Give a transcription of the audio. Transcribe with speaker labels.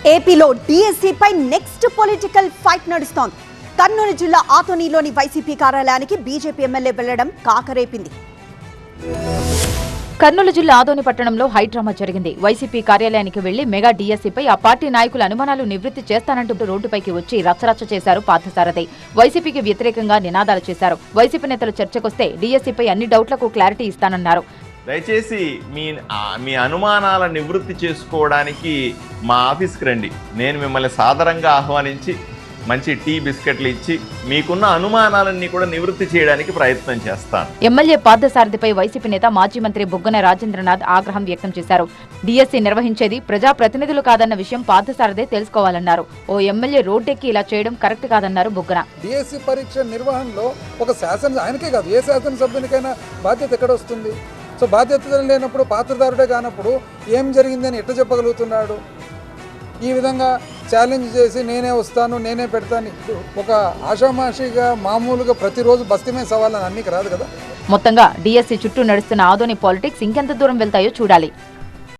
Speaker 1: ఏపీలో డిఎస్సీపై next political fight నడుస్తోంది. కర్నూలు జిల్లా ఆతోనిలోని వైసీపీ కార్యాలయానికి బీజేపీ ఎమ్మెల్యే వెళ్లడం కాకరేపింది.
Speaker 2: కర్నూలు జిల్లా ఆదోని పట్టణంలో హైడ్రామా జరిగింది. వైసీపీ కార్యాలయానికి వెళ్లి మెగా డీఎస్సీపై ఆ పార్టీ నాయకుల అనుమానాలు నివృత్తి చేస్తానంటూ రోడ్డుపైకి వచ్చి రచ్చరచ్చ చేశారు పార్థసారథి. వైసీపీకి వ్యతిరేకంగా నినాదాలు చేశారు. వైసీపీ నేతలు చర్చకొస్తే డీఎస్సీపై అన్ని డౌట్లకు క్లారిటీ ఇస్తానన్నారు.
Speaker 3: దయచేసి మీ అనుమానాల నివృత్తి చేసుకోవడానికి మా ఆఫీస్కి రండి. నేను మిమ్మల్ని సాదరంగా ఆహ్వానించి మంచి టీ బిస్కెట్లు ఇచ్చి మీకున్న అనుమానాలన్నీ కూడా నివృత్తి చేయడానికి ప్రయత్నం చేస్తాను.
Speaker 2: ఎమ్మెల్యే పార్థసారథిపై వైసీపీ నేత మాజీ మంత్రి బుగ్గన రాజేంద్రనాథ్ ఆగ్రహం వ్యక్తం చేశారు. డీఎస్సీ నిర్వహించేది ప్రజాప్రతినిధులు కాదన్న విషయం పార్థసారథి తెలుసుకోవాలన్నారు. ఓ ఎమ్మెల్యే రోడ్డెక్కి ఇలా చేయడం కరెక్ట్ కాదన్నారు బుగ్గన.
Speaker 4: డీఎస్సీ పరీక్ష నిర్వహణలో ఒక ఆయనకే కాదు ఏ శాసనసభ్యునికైనా బాధ్యత ఎక్కడ వస్తుంది? సో బాధ్యత లేనప్పుడు పాత్రదారుడే కానప్పుడు ఏం జరిగిందని ఎట్లా చెప్పగలుగుతున్నాడు? ఈ విధంగా ఛాలెంజ్ చేసి నేనే వస్తాను నేనే పెడతాను ఒక ఆషామాషిగా మామూలుగా ప్రతిరోజు బస్తీమే సవాళ్ళని అన్నికి రాదు కదా.
Speaker 2: మొత్తంగా డీఎస్సీ చుట్టూ నడుస్తున్న ఆదోని పాలిటిక్స్ ఇంకెంత దూరం వెళ్తాయో చూడాలి.